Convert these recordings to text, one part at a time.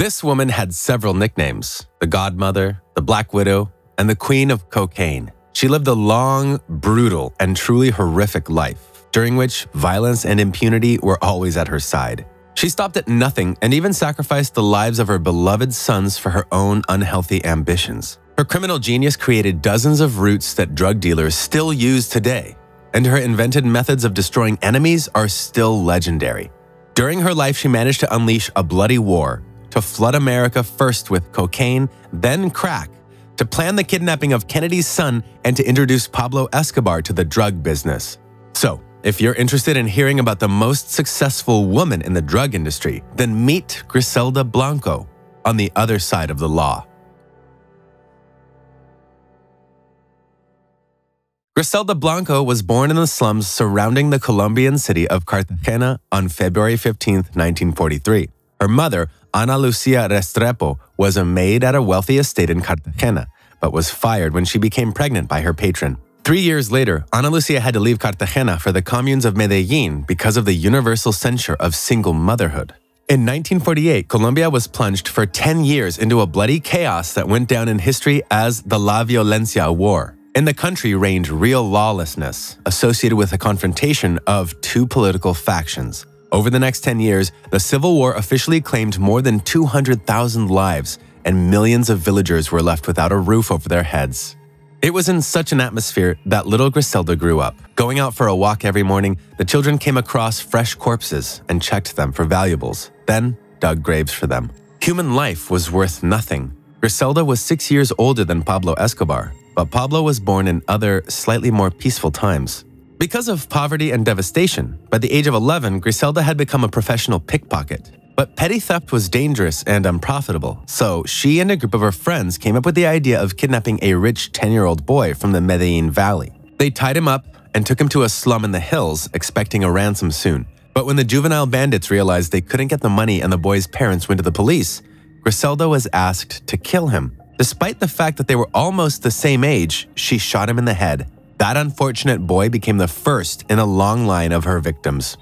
This woman had several nicknames: the Godmother, the Black Widow, and the Queen of Cocaine. She lived a long, brutal, and truly horrific life, during which violence and impunity were always at her side. She stopped at nothing and even sacrificed the lives of her beloved sons for her own unhealthy ambitions. Her criminal genius created dozens of routes that drug dealers still use today, and her invented methods of destroying enemies are still legendary. During her life, she managed to unleash a bloody war, to flood America first with cocaine, then crack, to plan the kidnapping of Kennedy's son, and to introduce Pablo Escobar to the drug business. So, if you're interested in hearing about the most successful woman in the drug industry, then meet Griselda Blanco on the other side of the law. Griselda Blanco was born in the slums surrounding the Colombian city of Cartagena on February 15, 1943. Her mother, Ana Lucia Restrepo, was a maid at a wealthy estate in Cartagena, but was fired when she became pregnant by her patron. 3 years later, Ana Lucia had to leave Cartagena for the communes of Medellin because of the universal censure of single motherhood. In 1948, Colombia was plunged for 10 years into a bloody chaos that went down in history as the La Violencia War. In the country reigned real lawlessness, associated with a confrontation of two political factions. Over the next 10 years, the Civil War officially claimed more than 200,000 lives, and millions of villagers were left without a roof over their heads. It was in such an atmosphere that little Griselda grew up. Going out for a walk every morning, the children came across fresh corpses and checked them for valuables, then dug graves for them. Human life was worth nothing. Griselda was 6 years older than Pablo Escobar, but Pablo was born in other, slightly more peaceful times. Because of poverty and devastation, by the age of 11, Griselda had become a professional pickpocket. But petty theft was dangerous and unprofitable, so she and a group of her friends came up with the idea of kidnapping a rich 10-year-old boy from the Medellin Valley. They tied him up and took him to a slum in the hills, expecting a ransom soon. But when the juvenile bandits realized they couldn't get the money and the boy's parents went to the police, Griselda was asked to kill him. Despite the fact that they were almost the same age, she shot him in the head. That unfortunate boy became the first in a long line of her victims.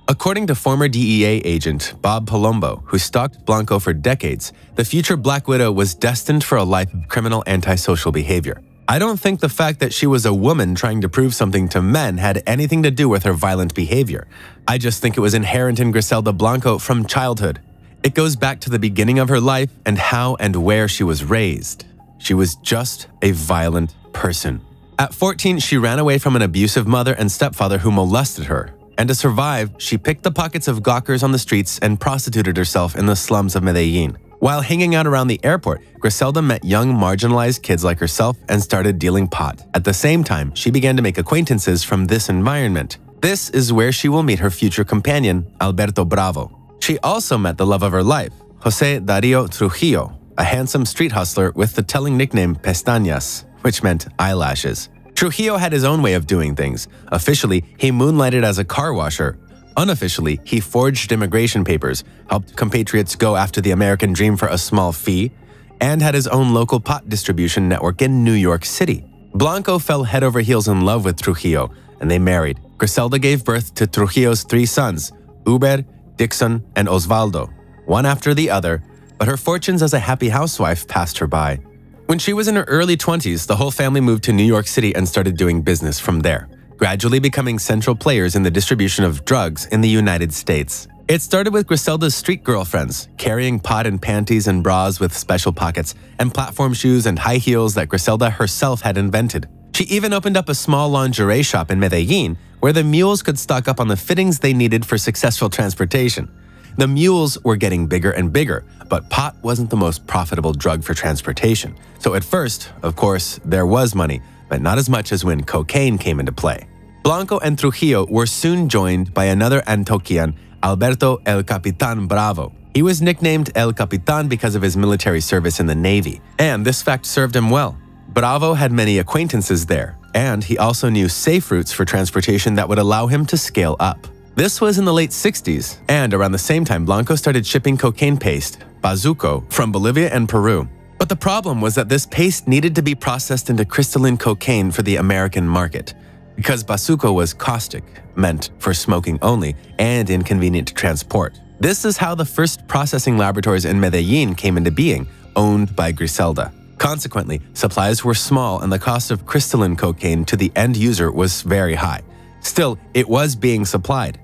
According to former DEA agent Bob Palombo, who stalked Blanco for decades, the future Black Widow was destined for a life of criminal antisocial behavior. I don't think the fact that she was a woman trying to prove something to men had anything to do with her violent behavior. I just think it was inherent in Griselda Blanco from childhood. It goes back to the beginning of her life and how and where she was raised. She was just a violent person. At 14, she ran away from an abusive mother and stepfather who molested her. And to survive, she picked the pockets of gawkers on the streets and prostituted herself in the slums of Medellin. While hanging out around the airport, Griselda met young marginalized kids like herself and started dealing pot. At the same time, she began to make acquaintances from this environment. This is where she will meet her future companion, Alberto Bravo. She also met the love of her life, Jose Dario Trujillo, a handsome street hustler with the telling nickname Pestañas, which meant eyelashes. Trujillo had his own way of doing things. Officially, he moonlighted as a car washer. Unofficially, he forged immigration papers, helped compatriots go after the American dream for a small fee, and had his own local pot distribution network in New York City. Blanco fell head over heels in love with Trujillo, and they married. Griselda gave birth to Trujillo's 3 sons, Uber, Dixon, and Osvaldo, one after the other, but her fortunes as a happy housewife passed her by. When she was in her early 20s, the whole family moved to New York City and started doing business from there, gradually becoming central players in the distribution of drugs in the United States. It started with Griselda's street girlfriends, carrying pot in panties and bras with special pockets, and platform shoes and high heels that Griselda herself had invented. She even opened up a small lingerie shop in Medellin, where the mules could stock up on the fittings they needed for successful transportation. The mules were getting bigger and bigger, but pot wasn't the most profitable drug for transportation. So at first, of course, there was money, but not as much as when cocaine came into play. Blanco and Trujillo were soon joined by another Antioquian, Alberto El Capitan Bravo. He was nicknamed El Capitan because of his military service in the Navy, and this fact served him well. Bravo had many acquaintances there, and he also knew safe routes for transportation that would allow him to scale up. This was in the late 60s, and around the same time Blanco started shipping cocaine paste, bazuco, from Bolivia and Peru. But the problem was that this paste needed to be processed into crystalline cocaine for the American market, because bazuco was caustic, meant for smoking only, and inconvenient to transport. This is how the first processing laboratories in Medellin came into being, owned by Griselda. Consequently, supplies were small and the cost of crystalline cocaine to the end user was very high. Still, it was being supplied.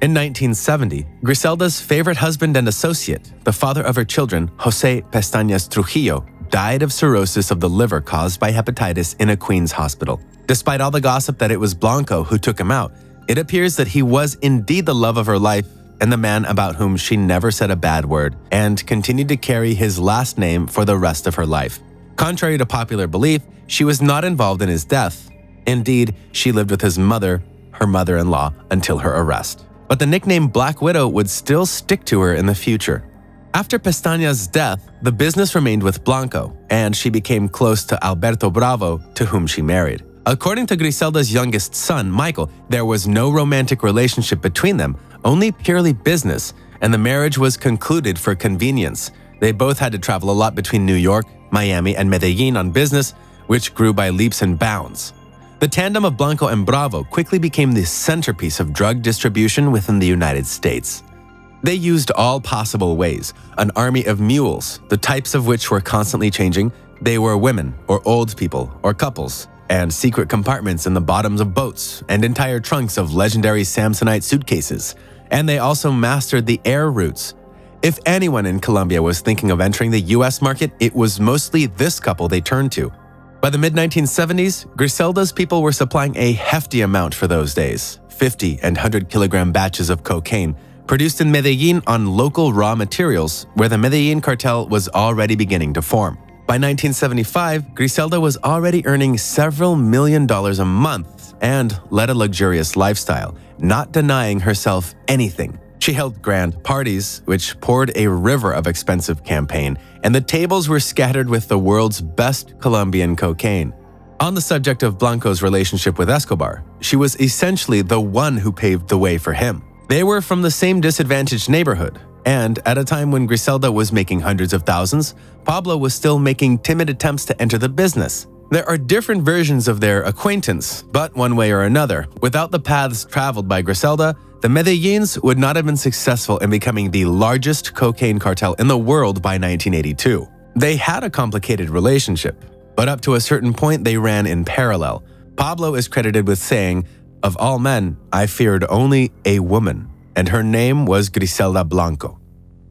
In 1970, Griselda's favorite husband and associate, the father of her children, José Pestañas Trujillo, died of cirrhosis of the liver caused by hepatitis in a Queens hospital. Despite all the gossip that it was Blanco who took him out, it appears that he was indeed the love of her life and the man about whom she never said a bad word and continued to carry his last name for the rest of her life. Contrary to popular belief, she was not involved in his death. Indeed, she lived with his mother, her mother-in-law, until her arrest. But the nickname Black Widow would still stick to her in the future. After Pestaña's death, the business remained with Blanco, and she became close to Alberto Bravo, to whom she married. According to Griselda's youngest son, Michael, there was no romantic relationship between them, only purely business, and the marriage was concluded for convenience. They both had to travel a lot between New York, Miami, and Medellin on business, which grew by leaps and bounds. The tandem of Blanco and Bravo quickly became the centerpiece of drug distribution within the United States. They used all possible ways, an army of mules, the types of which were constantly changing. They were women, or old people, or couples, and secret compartments in the bottoms of boats, and entire trunks of legendary Samsonite suitcases. And they also mastered the air routes. If anyone in Colombia was thinking of entering the US market, it was mostly this couple they turned to. By the mid-1970s, Griselda's people were supplying a hefty amount for those days, 50 and 100-kilogram batches of cocaine, produced in Medellin on local raw materials, where the Medellin cartel was already beginning to form. By 1975, Griselda was already earning several $1 million a month and led a luxurious lifestyle, not denying herself anything. She held grand parties, which poured a river of expensive champagne, and the tables were scattered with the world's best Colombian cocaine. On the subject of Blanco's relationship with Escobar, she was essentially the one who paved the way for him. They were from the same disadvantaged neighborhood, and at a time when Griselda was making hundreds of thousands, Pablo was still making timid attempts to enter the business. There are different versions of their acquaintance, but one way or another, without the paths traveled by Griselda, the Medellins would not have been successful in becoming the largest cocaine cartel in the world by 1982. They had a complicated relationship, but up to a certain point they ran in parallel. Pablo is credited with saying, "Of all men, I feared only a woman, and her name was Griselda Blanco."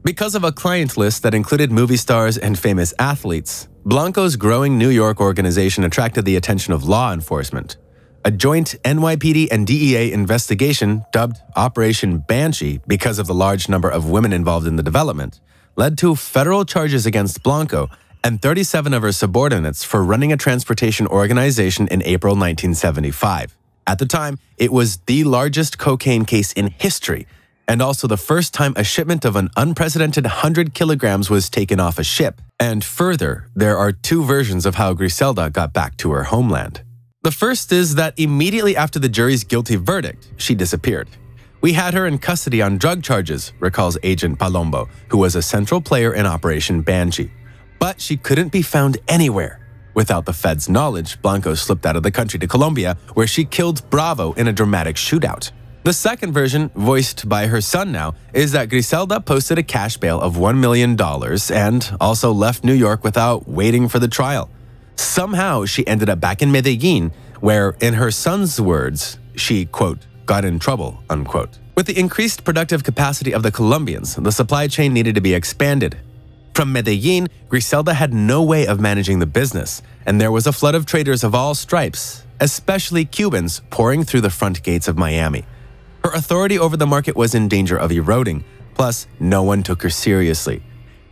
Because of a client list that included movie stars and famous athletes, Blanco's growing New York organization attracted the attention of law enforcement. A joint NYPD and DEA investigation, dubbed Operation Banshee because of the large number of women involved in the development, led to federal charges against Blanco and 37 of her subordinates for running a transportation organization in April 1975. At the time, it was the largest cocaine case in history, and also the first time a shipment of an unprecedented 100 kilograms was taken off a ship. And further, there are two versions of how Griselda got back to her homeland. The first is that immediately after the jury's guilty verdict, she disappeared. "We had her in custody on drug charges," recalls Agent Palombo, who was a central player in Operation Banshee. But she couldn't be found anywhere. Without the feds' knowledge, Blanco slipped out of the country to Colombia, where she killed Bravo in a dramatic shootout. The second version, voiced by her son now, is that Griselda posted a cash bail of $1 million and also left New York without waiting for the trial. Somehow, she ended up back in Medellin, where, in her son's words, she, quote, got in trouble, unquote. With the increased productive capacity of the Colombians, the supply chain needed to be expanded. From Medellin, Griselda had no way of managing the business, and there was a flood of traders of all stripes, especially Cubans, pouring through the front gates of Miami. Her authority over the market was in danger of eroding, plus no one took her seriously.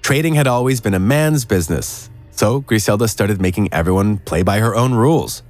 Trading had always been a man's business, so Griselda started making everyone play by her own rules.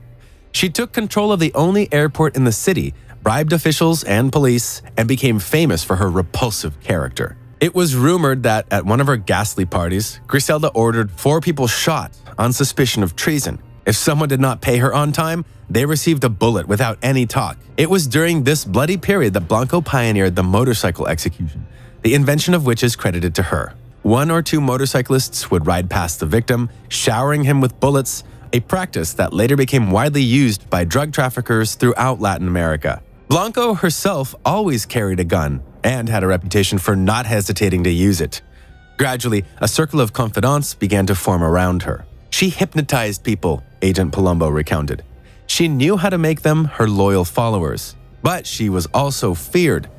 She took control of the only airport in the city, bribed officials and police, and became famous for her repulsive character. It was rumored that at one of her ghastly parties, Griselda ordered 4 people shot on suspicion of treason. If someone did not pay her on time, they received a bullet without any talk. It was during this bloody period that Blanco pioneered the motorcycle execution, the invention of which is credited to her. 1 or 2 motorcyclists would ride past the victim, showering him with bullets, a practice that later became widely used by drug traffickers throughout Latin America. Blanco herself always carried a gun, and had a reputation for not hesitating to use it. Gradually, a circle of confidants began to form around her. She hypnotized people, Agent Palumbo recounted. She knew how to make them her loyal followers, but she was also feared.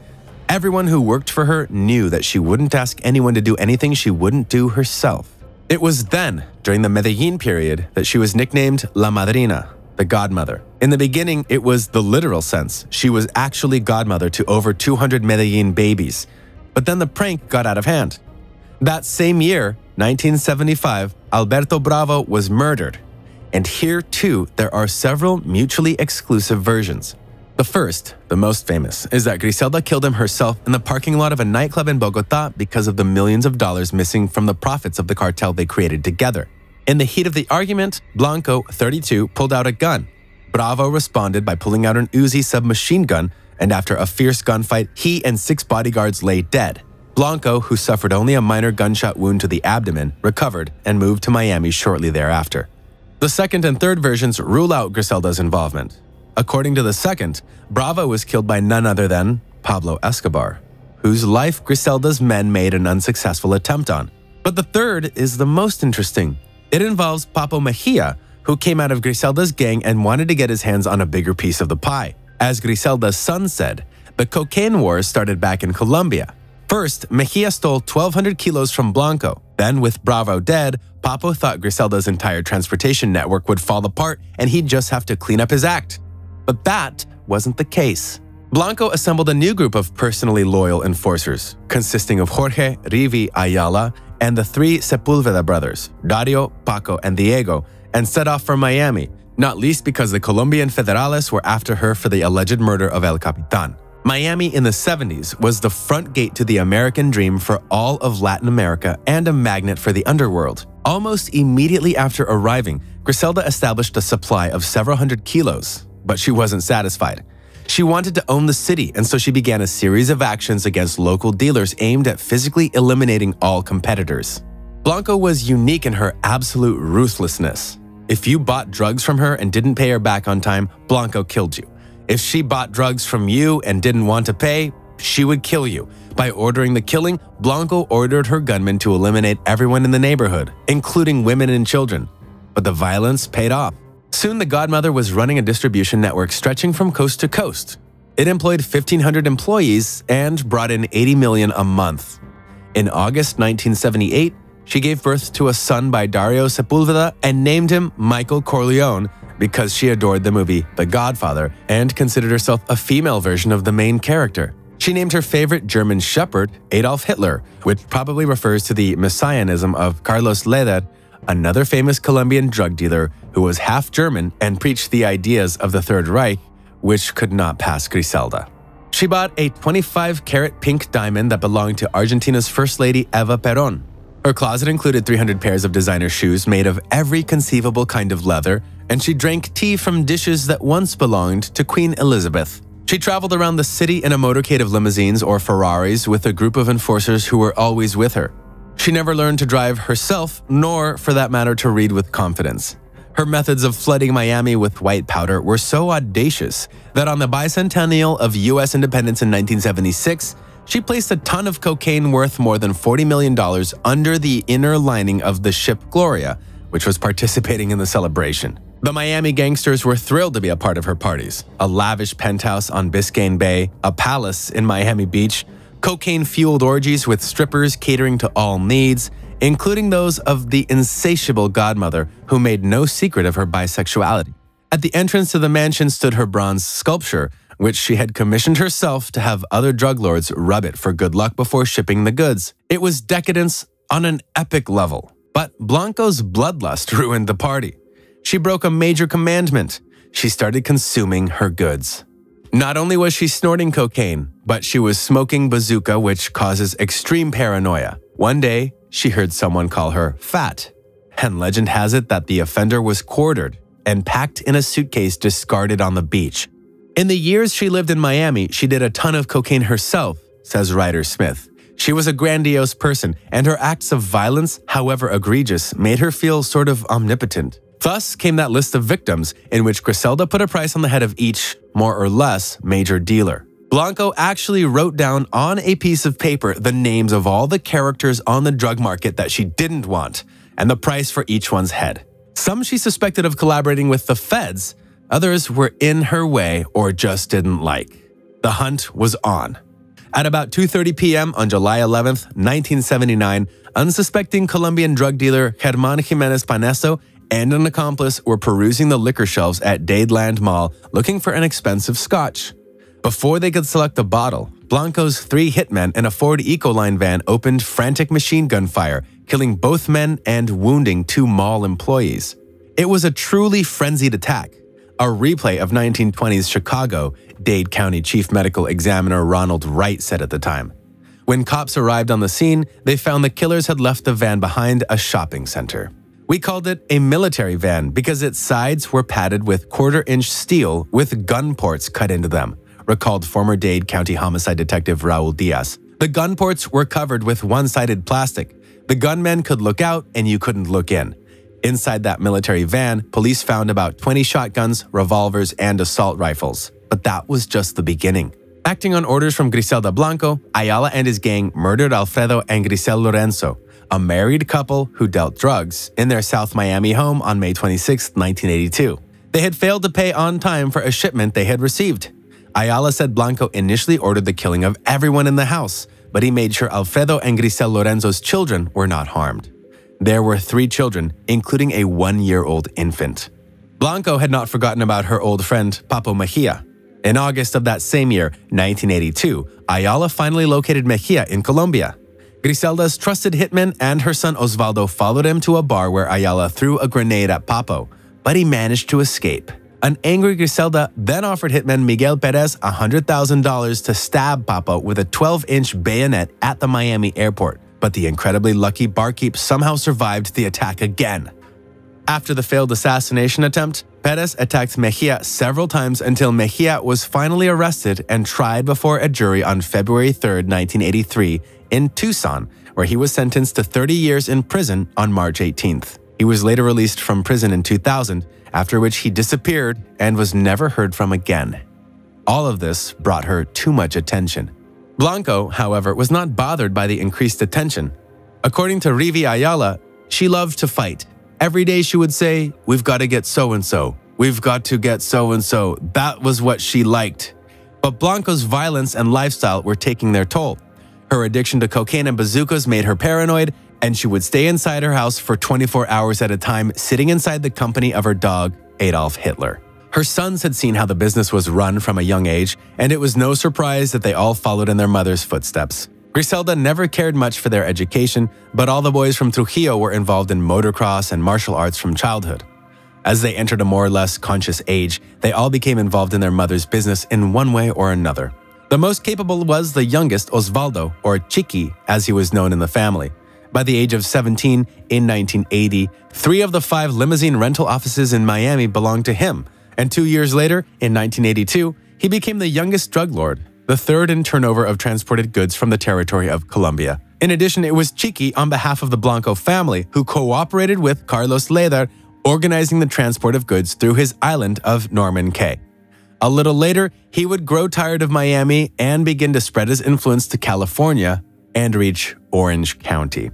Everyone who worked for her knew that she wouldn't ask anyone to do anything she wouldn't do herself. It was then, during the Medellin period, that she was nicknamed La Madrina, the godmother. In the beginning, it was the literal sense. She was actually godmother to over 200 Medellin babies. But then the prank got out of hand. That same year, 1975, Alberto Bravo was murdered. And here, too, there are several mutually exclusive versions. The first, the most famous, is that Griselda killed him herself in the parking lot of a nightclub in Bogotá because of the millions of dollars missing from the profits of the cartel they created together. In the heat of the argument, Blanco, 32, pulled out a gun. Bravo responded by pulling out an Uzi submachine gun, and after a fierce gunfight, he and 6 bodyguards lay dead. Blanco, who suffered only a minor gunshot wound to the abdomen, recovered and moved to Miami shortly thereafter. The second and third versions rule out Griselda's involvement. According to the second, Bravo was killed by none other than Pablo Escobar, whose life Griselda's men made an unsuccessful attempt on. But the third is the most interesting. It involves Papo Mejia, who came out of Griselda's gang and wanted to get his hands on a bigger piece of the pie. As Griselda's son said, the cocaine wars started back in Colombia. First, Mejia stole 1,200 kilos from Blanco. Then, with Bravo dead, Papo thought Griselda's entire transportation network would fall apart and he'd just have to clean up his act. But that wasn't the case. Blanco assembled a new group of personally loyal enforcers, consisting of Jorge Rivi Ayala and the 3 Sepulveda brothers, Dario, Paco, and Diego, and set off for Miami, not least because the Colombian Federales were after her for the alleged murder of El Capitan. Miami in the 70s was the front gate to the American dream for all of Latin America and a magnet for the underworld. Almost immediately after arriving, Griselda established a supply of several hundred kilos, but she wasn't satisfied. She wanted to own the city, and so she began a series of actions against local dealers aimed at physically eliminating all competitors. Blanco was unique in her absolute ruthlessness. If you bought drugs from her and didn't pay her back on time, Blanco killed you. If she bought drugs from you and didn't want to pay, she would kill you. By ordering the killing, Blanco ordered her gunmen to eliminate everyone in the neighborhood, including women and children. But the violence paid off. Soon the godmother was running a distribution network stretching from coast to coast. It employed 1,500 employees and brought in $80 million a month. In August 1978, she gave birth to a son by Dario Sepulveda and named him Michael Corleone because she adored the movie The Godfather and considered herself a female version of the main character. She named her favorite German shepherd Adolf Hitler, which probably refers to the messianism of Carlos Leder, another famous Colombian drug dealer who was half German and preached the ideas of the Third Reich, which could not pass Griselda. She bought a 25-carat pink diamond that belonged to Argentina's First Lady Eva Perón. Her closet included 300 pairs of designer shoes made of every conceivable kind of leather, and she drank tea from dishes that once belonged to Queen Elizabeth. She traveled around the city in a motorcade of limousines or Ferraris with a group of enforcers who were always with her. She never learned to drive herself, nor, for that matter, to read with confidence. Her methods of flooding Miami with white powder were so audacious that on the bicentennial of U.S. independence in 1976, she placed a ton of cocaine worth more than $40 million under the inner lining of the ship Gloria, which was participating in the celebration. The Miami gangsters were thrilled to be a part of her parties. A lavish penthouse on Biscayne Bay, a palace in Miami Beach, cocaine-fueled orgies with strippers catering to all needs, including those of the insatiable godmother who made no secret of her bisexuality. At the entrance to the mansion stood her bronze sculpture, which she had commissioned herself to have other drug lords rub it for good luck before shipping the goods. It was decadence on an epic level. But Blanco's bloodlust ruined the party. She broke a major commandment. She started consuming her goods. Not only was she snorting cocaine, but she was smoking bazooka, which causes extreme paranoia. One day, she heard someone call her fat, and legend has it that the offender was quartered and packed in a suitcase discarded on the beach. In the years she lived in Miami, she did a ton of cocaine herself, says Ryder Smith. She was a grandiose person, and her acts of violence, however egregious, made her feel sort of omnipotent. Thus came that list of victims in which Griselda put a price on the head of each, more or less, major dealer. Blanco actually wrote down on a piece of paper the names of all the characters on the drug market that she didn't want, and the price for each one's head. Some she suspected of collaborating with the feds, others were in her way or just didn't like. The hunt was on. At about 2:30 p.m. on July 11, 1979, unsuspecting Colombian drug dealer Germán Jiménez Paneso and an accomplice were perusing the liquor shelves at Dadeland Mall looking for an expensive scotch. Before they could select a bottle, Blanco's 3 hitmen in a Ford Ecoline van opened frantic machine gun fire, killing both men and wounding 2 mall employees. It was a truly frenzied attack, a replay of 1920s Chicago, Dade County Chief Medical Examiner Ronald Wright said at the time. When cops arrived on the scene, they found the killers had left the van behind a shopping center. We called it a military van because its sides were padded with quarter-inch steel with gun ports cut into them, recalled former Dade County homicide detective Raul Diaz. The gun ports were covered with one-sided plastic. The gunmen could look out and you couldn't look in. Inside that military van, police found about 20 shotguns, revolvers, and assault rifles. But that was just the beginning. Acting on orders from Griselda Blanco, Ayala and his gang murdered Alfredo and Grisel Lorenzo, a married couple who dealt drugs, in their South Miami home on May 26, 1982. They had failed to pay on time for a shipment they had received. Ayala said Blanco initially ordered the killing of everyone in the house, but he made sure Alfredo and Grisel Lorenzo's children were not harmed. There were 3 children, including a 1-year-old infant. Blanco had not forgotten about her old friend, Papo Mejia. In August of that same year, 1982, Ayala finally located Mejia in Colombia. Griselda's trusted hitman and her son Osvaldo followed him to a bar where Ayala threw a grenade at Papo, but he managed to escape. An angry Griselda then offered hitman Miguel Perez $100,000 to stab Papo with a 12-inch bayonet at the Miami airport, but the incredibly lucky barkeep somehow survived the attack again. After the failed assassination attempt, Perez attacked Mejia several times until Mejia was finally arrested and tried before a jury on February 3, 1983, in Tucson, where he was sentenced to 30 years in prison on March 18th. He was later released from prison in 2000, after which he disappeared and was never heard from again. All of this brought her too much attention. Blanco, however, was not bothered by the increased attention. According to Rivi Ayala, she loved to fight. Every day she would say, "We've got to get so-and-so. We've got to get so-and-so." That was what she liked. But Blanco's violence and lifestyle were taking their toll. Her addiction to cocaine and bazookas made her paranoid, and she would stay inside her house for 24 hours at a time, sitting inside the company of her dog, Adolf Hitler. Her sons had seen how the business was run from a young age, and it was no surprise that they all followed in their mother's footsteps. Griselda never cared much for their education, but all the boys from Trujillo were involved in motocross and martial arts from childhood. As they entered a more or less conscious age, they all became involved in their mother's business in one way or another. The most capable was the youngest, Osvaldo, or Chiqui, as he was known in the family. By the age of 17, in 1980, 3 of the 5 limousine rental offices in Miami belonged to him, and 2 years later, in 1982, he became the youngest drug lord, the 3rd in turnover of transported goods from the territory of Colombia. In addition, it was Chiqui, on behalf of the Blanco family, who cooperated with Carlos Leder, organizing the transport of goods through his island of Norman Cay. A little later, he would grow tired of Miami and begin to spread his influence to California and reach Orange County.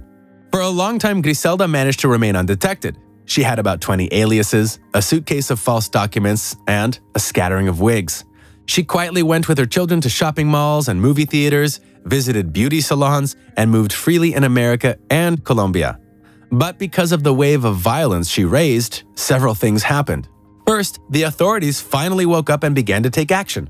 For a long time, Griselda managed to remain undetected. She had about 20 aliases, a suitcase of false documents, and a scattering of wigs. She quietly went with her children to shopping malls and movie theaters, visited beauty salons, and moved freely in America and Colombia. But because of the wave of violence she raised, several things happened. First, the authorities finally woke up and began to take action.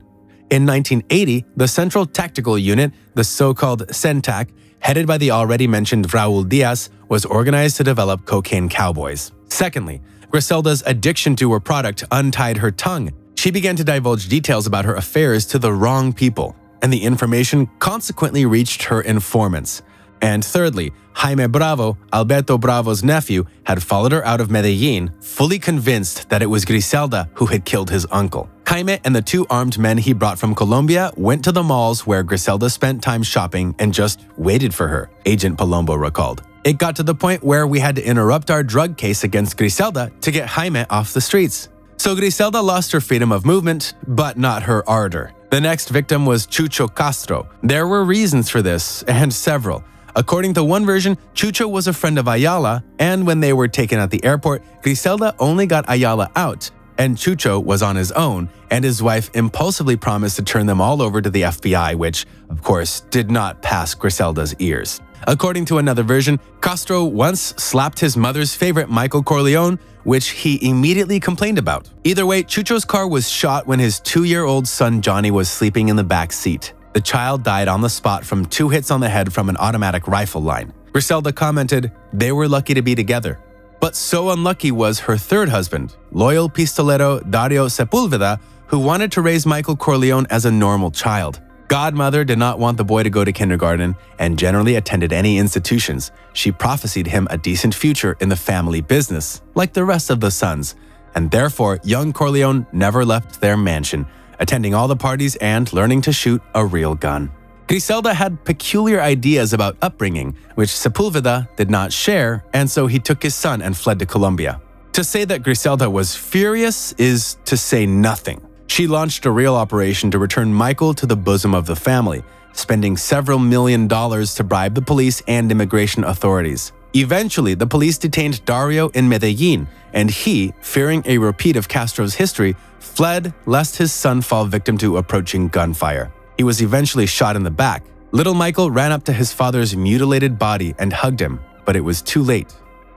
In 1980, the Central Tactical Unit, the so-called CENTAC, headed by the already mentioned Raul Diaz, was organized to develop cocaine cowboys. Secondly, Griselda's addiction to her product untied her tongue. She began to divulge details about her affairs to the wrong people, and the information consequently reached her informants. And thirdly, Jaime Bravo, Alberto Bravo's nephew, had followed her out of Medellin, fully convinced that it was Griselda who had killed his uncle. Jaime and the 2 armed men he brought from Colombia went to the malls where Griselda spent time shopping and just waited for her, Agent Palombo recalled. It got to the point where we had to interrupt our drug case against Griselda to get Jaime off the streets. So Griselda lost her freedom of movement, but not her ardor. The next victim was Chucho Castro. There were reasons for this, and several. According to one version, Chucho was a friend of Ayala, and when they were taken at the airport, Griselda only got Ayala out, and Chucho was on his own, and his wife impulsively promised to turn them all over to the FBI, which, of course, did not pass Griselda's ears. According to another version, Castro once slapped his mother's favorite Michael Corleone, which he immediately complained about. Either way, Chucho's car was shot when his 2-year-old son Johnny was sleeping in the back seat. The child died on the spot from 2 hits on the head from an automatic rifle line. Griselda commented, "They were lucky to be together." But so unlucky was her third husband, loyal pistolero Dario Sepulveda, who wanted to raise Michael Corleone as a normal child. Godmother did not want the boy to go to kindergarten and generally attended any institutions. She prophesied him a decent future in the family business, like the rest of the sons, and therefore young Corleone never left their mansion, attending all the parties and learning to shoot a real gun. Griselda had peculiar ideas about upbringing, which Sepulveda did not share, and so he took his son and fled to Colombia. To say that Griselda was furious is to say nothing. She launched a real operation to return Michael to the bosom of the family, spending several $millions to bribe the police and immigration authorities. Eventually, the police detained Dario in Medellin, and he, fearing a repeat of Castro's history, fled lest his son fall victim to approaching gunfire. He was eventually shot in the back. Little Michael ran up to his father's mutilated body and hugged him, but it was too late.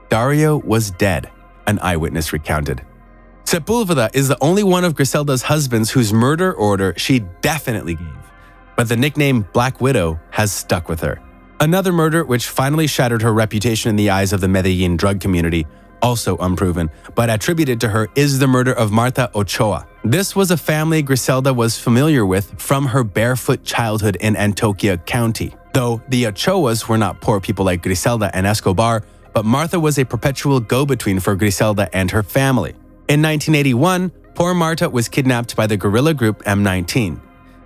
Dario was dead, an eyewitness recounted. Sepulveda is the only one of Griselda's husbands whose murder order she definitely gave, but the nickname Black Widow has stuck with her. Another murder which finally shattered her reputation in the eyes of the Medellin drug community, also unproven, but attributed to her, is the murder of Marta Ochoa. This was a family Griselda was familiar with from her barefoot childhood in Antioquia County. Though the Ochoas were not poor people like Griselda and Escobar, but Marta was a perpetual go-between for Griselda and her family. In 1981, poor Marta was kidnapped by the guerrilla group M19.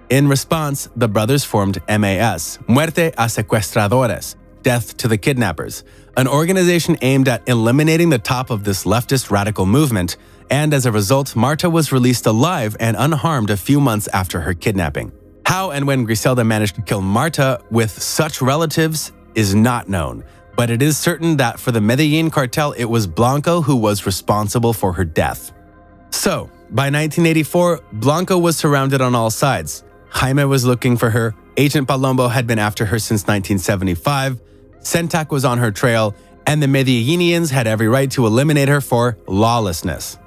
In response, the brothers formed MAS, Muerte a Secuestradores, Death to the Kidnappers, an organization aimed at eliminating the top of this leftist radical movement, and as a result, Marta was released alive and unharmed a few months after her kidnapping. How and when Griselda managed to kill Marta with such relatives is not known, but it is certain that for the Medellin cartel, it was Blanco who was responsible for her death. So, by 1984, Blanco was surrounded on all sides. Jaime was looking for her, Agent Palombo had been after her since 1975, Sentac was on her trail, and the Medellinians had every right to eliminate her for lawlessness.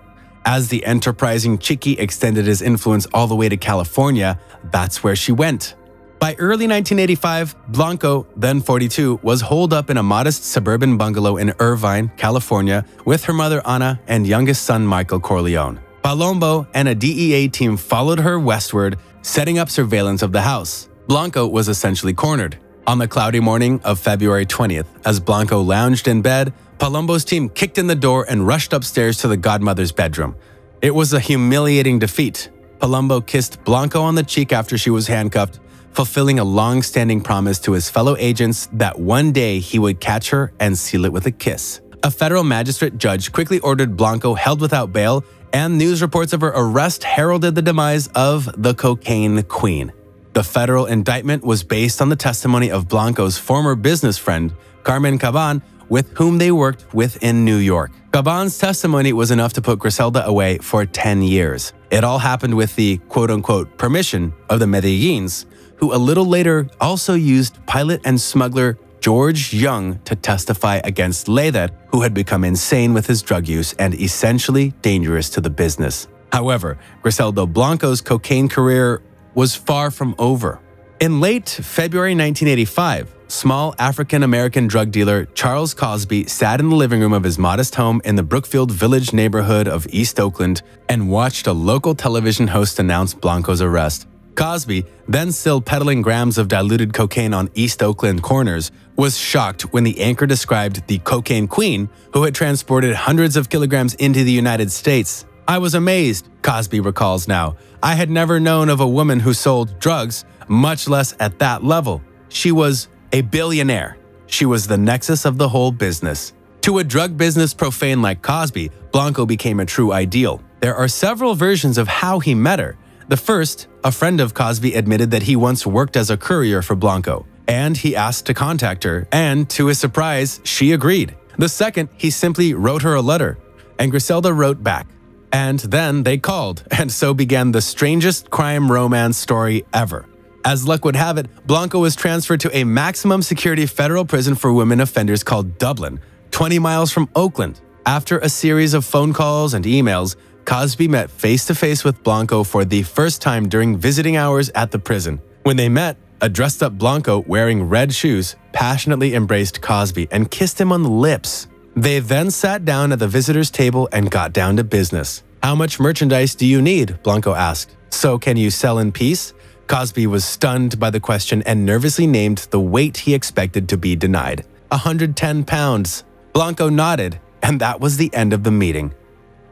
As the enterprising Chiqui extended his influence all the way to California, that's where she went. By early 1985, Blanco, then 42, was holed up in a modest suburban bungalow in Irvine, California, with her mother Ana and youngest son Michael Corleone. Palombo and a DEA team followed her westward, setting up surveillance of the house. Blanco was essentially cornered. On the cloudy morning of February 20th, as Blanco lounged in bed, Palombo's team kicked in the door and rushed upstairs to the godmother's bedroom. It was a humiliating defeat. Palombo kissed Blanco on the cheek after she was handcuffed, fulfilling a long-standing promise to his fellow agents that one day he would catch her and seal it with a kiss. A federal magistrate judge quickly ordered Blanco held without bail, and news reports of her arrest heralded the demise of the Cocaine Queen. The federal indictment was based on the testimony of Blanco's former business friend, Carmen Caban, with whom they worked with in New York. Caban's testimony was enough to put Griselda away for 10 years. It all happened with the quote-unquote permission of the Medellins, who a little later also used pilot and smuggler George Young to testify against Leyder, who had become insane with his drug use and essentially dangerous to the business. However, Griselda Blanco's cocaine career was far from over. In late February 1985, small African-American drug dealer Charles Cosby sat in the living room of his modest home in the Brookfield Village neighborhood of East Oakland and watched a local television host announce Blanco's arrest. Cosby, then still peddling grams of diluted cocaine on East Oakland corners, was shocked when the anchor described the Cocaine Queen, who had transported hundreds of kilograms into the United States. "I was amazed," Cosby recalls now. "I had never known of a woman who sold drugs, much less at that level. She was a billionaire. She was the nexus of the whole business." To a drug business profane like Cosby, Blanco became a true ideal. There are several versions of how he met her. The first, a friend of Cosby, admitted that he once worked as a courier for Blanco, and he asked to contact her, and to his surprise, she agreed. The second, he simply wrote her a letter, and Griselda wrote back. And then they called, and so began the strangest crime romance story ever. As luck would have it, Blanco was transferred to a maximum security federal prison for women offenders called Dublin, 20 miles from Oakland. After a series of phone calls and emails, Cosby met face-to-face with Blanco for the first time during visiting hours at the prison. When they met, a dressed-up Blanco wearing red shoes passionately embraced Cosby and kissed him on the lips. They then sat down at the visitor's table and got down to business. "How much merchandise do you need?" Blanco asked. "So can you sell in peace?" Cosby was stunned by the question and nervously named the weight he expected to be denied. 110 pounds. Blanco nodded, and that was the end of the meeting.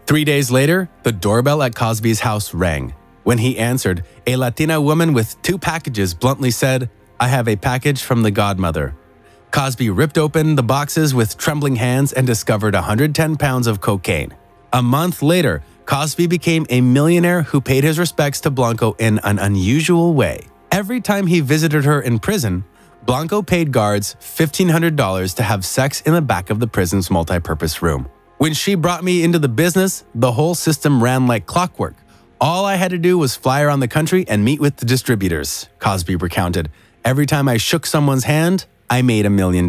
3 days later, the doorbell at Cosby's house rang. When he answered, a Latina woman with 2 packages bluntly said, "I have a package from the godmother." Cosby ripped open the boxes with trembling hands and discovered 110 pounds of cocaine. A month later, Cosby became a millionaire who paid his respects to Blanco in an unusual way. Every time he visited her in prison, Blanco paid guards $1,500 to have sex in the back of the prison's multi-purpose room. "When she brought me into the business, the whole system ran like clockwork. All I had to do was fly around the country and meet with the distributors," Cosby recounted. "Every time I shook someone's hand, I made $1 million."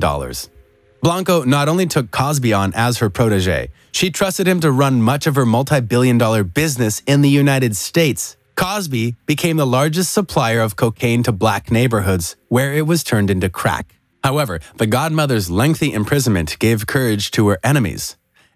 Blanco not only took Cosby on as her protege, she trusted him to run much of her multi-billion-dollar business in the United States. Cosby became the largest supplier of cocaine to black neighborhoods, where it was turned into crack. However, the godmother's lengthy imprisonment gave courage to her enemies.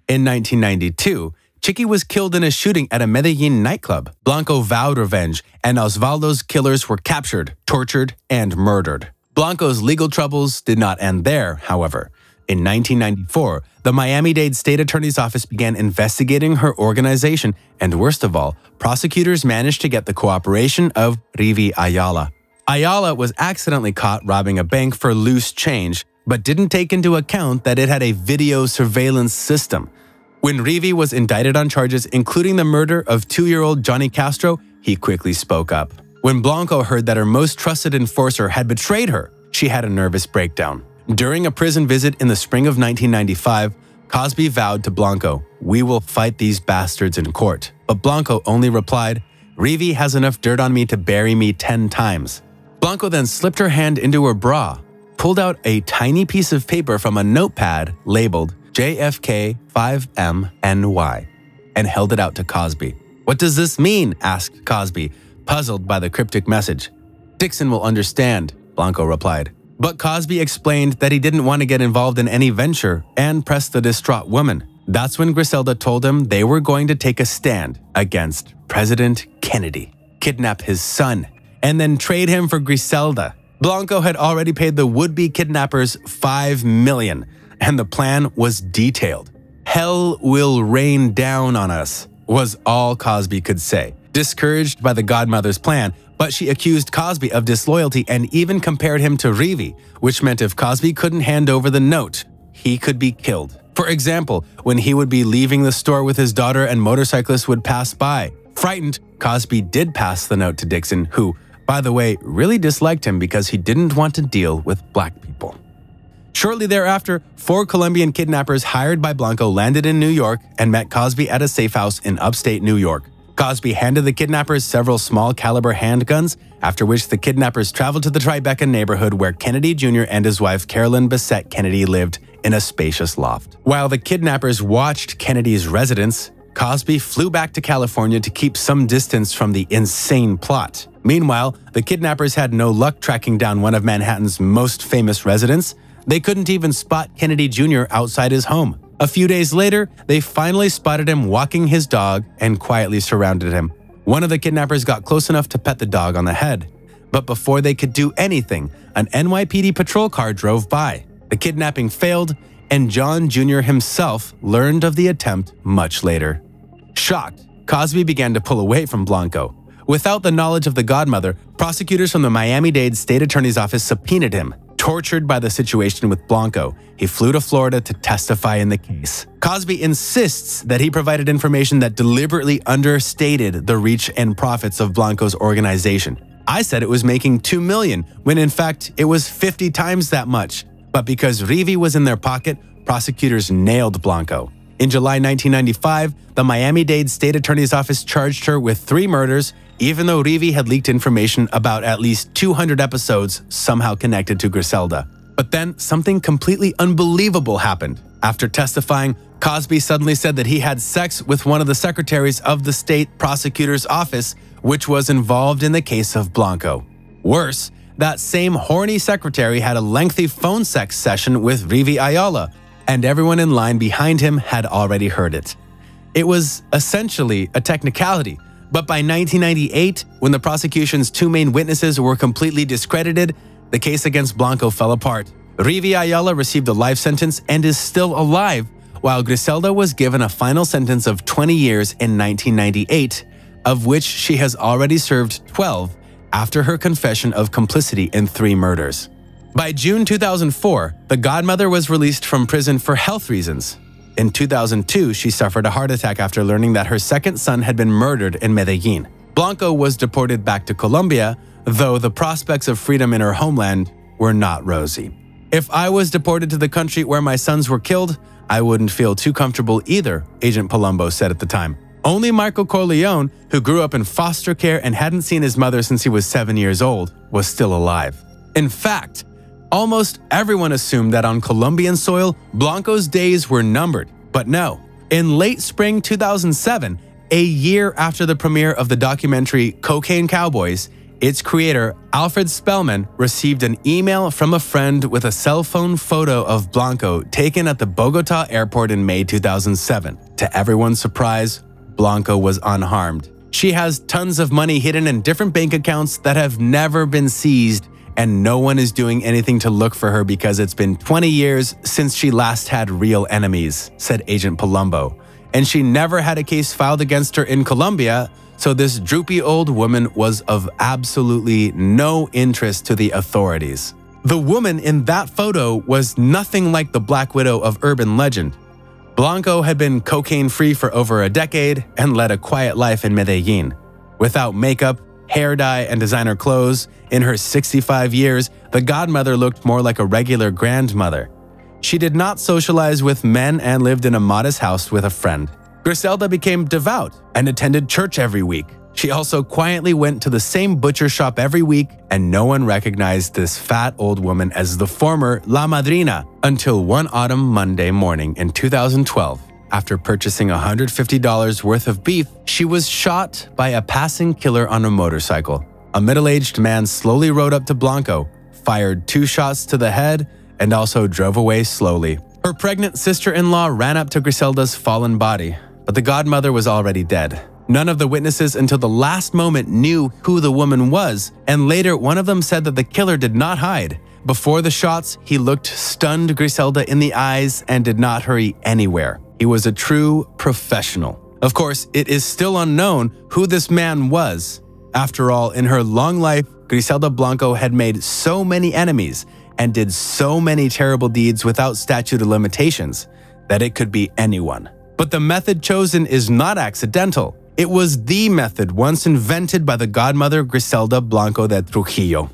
In 1992, Chiqui was killed in a shooting at a Medellin nightclub. Blanco vowed revenge, and Osvaldo's killers were captured, tortured, and murdered. Blanco's legal troubles did not end there, however. In 1994, the Miami-Dade State Attorney's Office began investigating her organization, and worst of all, prosecutors managed to get the cooperation of Rivi Ayala. Ayala was accidentally caught robbing a bank for loose change, but didn't take into account that it had a video surveillance system. When Rivi was indicted on charges including the murder of 2-year-old Johnny Castro, he quickly spoke up. When Blanco heard that her most trusted enforcer had betrayed her, she had a nervous breakdown. During a prison visit in the spring of 1995, Cosby vowed to Blanco, "We will fight these bastards in court." But Blanco only replied, "Rivi has enough dirt on me to bury me 10 times. Blanco then slipped her hand into her bra, pulled out a tiny piece of paper from a notepad labeled JFK 5MNY, and held it out to Cosby. "What does this mean?" asked Cosby, puzzled by the cryptic message. "Dixon will understand," Blanco replied. But Cosby explained that he didn't want to get involved in any venture and pressed the distraught woman. That's when Griselda told him they were going to take a stand against President Kennedy, kidnap his son, and then trade him for Griselda. Blanco had already paid the would-be kidnappers $5 million, and the plan was detailed. "Hell will rain down on us," was all Cosby could say. Discouraged by the godmother's plan, but she accused Cosby of disloyalty and even compared him to Rivi, which meant if Cosby couldn't hand over the note, he could be killed. For example, when he would be leaving the store with his daughter and motorcyclists would pass by. Frightened, Cosby did pass the note to Dixon, who, by the way, really disliked him because he didn't want to deal with black people. Shortly thereafter, 4 Colombian kidnappers hired by Blanco landed in New York and met Cosby at a safe house in upstate New York. Cosby handed the kidnappers several small-caliber handguns, after which the kidnappers traveled to the Tribeca neighborhood where Kennedy Jr. and his wife Carolyn Bessette Kennedy lived in a spacious loft. While the kidnappers watched Kennedy's residence, Cosby flew back to California to keep some distance from the insane plot. Meanwhile, the kidnappers had no luck tracking down one of Manhattan's most famous residents. They couldn't even spot Kennedy Jr. outside his home. A few days later, they finally spotted him walking his dog and quietly surrounded him. One of the kidnappers got close enough to pet the dog on the head. But before they could do anything, an NYPD patrol car drove by. The kidnapping failed, and John Jr. himself learned of the attempt much later. Shocked, Cosby began to pull away from Blanco. Without the knowledge of the godmother, prosecutors from the Miami-Dade State Attorney's Office subpoenaed him, tortured by the situation with Blanco, he flew to Florida to testify in the case. Cosby insists that he provided information that deliberately understated the reach and profits of Blanco's organization. I said it was making $2 million, when in fact it was 50 times that much. But because Rivi was in their pocket, prosecutors nailed Blanco. In July 1995, the Miami-Dade State Attorney's Office charged her with 3 murders, even though Rivi had leaked information about at least 200 episodes somehow connected to Griselda. But then something completely unbelievable happened. After testifying, Cosby suddenly said that he had sex with one of the secretaries of the state prosecutor's office, which was involved in the case of Blanco. Worse, that same horny secretary had a lengthy phone sex session with Rivi Ayala, and everyone in line behind him had already heard it. It was essentially a technicality, but by 1998, when the prosecution's 2 main witnesses were completely discredited, the case against Blanco fell apart. Rivi Ayala received a life sentence and is still alive, while Griselda was given a final sentence of 20 years in 1998, of which she has already served 12 after her confession of complicity in 3 murders. By June 2004, the godmother was released from prison for health reasons. In 2002, she suffered a heart attack after learning that her second son had been murdered in Medellin. Blanco was deported back to Colombia, though the prospects of freedom in her homeland were not rosy. If I was deported to the country where my sons were killed, I wouldn't feel too comfortable either, Agent Palumbo said at the time. Only Michael Corleone, who grew up in foster care and hadn't seen his mother since he was 7 years old, was still alive. In fact, almost everyone assumed that on Colombian soil, Blanco's days were numbered. But no. In late spring 2007, a year after the premiere of the documentary Cocaine Cowboys, its creator, Alfred Spellman, received an email from a friend with a cell phone photo of Blanco taken at the Bogota airport in May 2007. To everyone's surprise, Blanco was unharmed. She has tons of money hidden in different bank accounts that have never been seized, and no one is doing anything to look for her because it's been 20 years since she last had real enemies, said Agent Palumbo. And she never had a case filed against her in Colombia, so this droopy old woman was of absolutely no interest to the authorities. The woman in that photo was nothing like the Black Widow of urban legend. Blanco had been cocaine-free for over a decade and led a quiet life in Medellin. Without makeup, hair dye, and designer clothes, in her 65 years, the godmother looked more like a regular grandmother. She did not socialize with men and lived in a modest house with a friend. Griselda became devout and attended church every week. She also quietly went to the same butcher shop every week, and no one recognized this fat old woman as the former La Madrina until one autumn Monday morning in 2012. After purchasing $150 worth of beef, she was shot by a passing killer on a motorcycle. A middle-aged man slowly rode up to Blanco, fired 2 shots to the head, and also drove away slowly. Her pregnant sister-in-law ran up to Griselda's fallen body, but the godmother was already dead. None of the witnesses until the last moment knew who the woman was, and later one of them said that the killer did not hide. Before the shots, he looked stunned Griselda in the eyes and did not hurry anywhere. He was a true professional. Of course, it is still unknown who this man was. After all, in her long life, Griselda Blanco had made so many enemies and did so many terrible deeds without statute of limitations that it could be anyone. But the method chosen is not accidental. It was the method once invented by the godmother Griselda Blanco de Trujillo.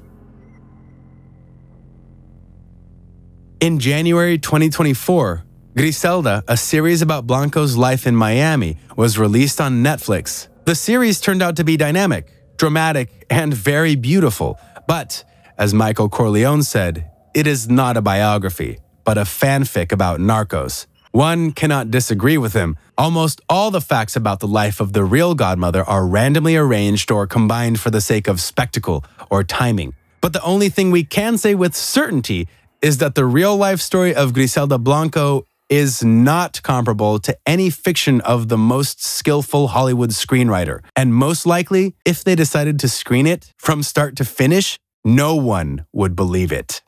In January 2024, Griselda, a series about Blanco's life in Miami, was released on Netflix. The series turned out to be dynamic, dramatic, and very beautiful, but, as Michael Corleone said, it is not a biography, but a fanfic about narcos. One cannot disagree with him. Almost all the facts about the life of the real godmother are randomly arranged or combined for the sake of spectacle or timing. But the only thing we can say with certainty is that the real-life story of Griselda Blanco is not comparable to any fiction of the most skillful Hollywood screenwriter. And most likely, if they decided to screen it from start to finish, no one would believe it.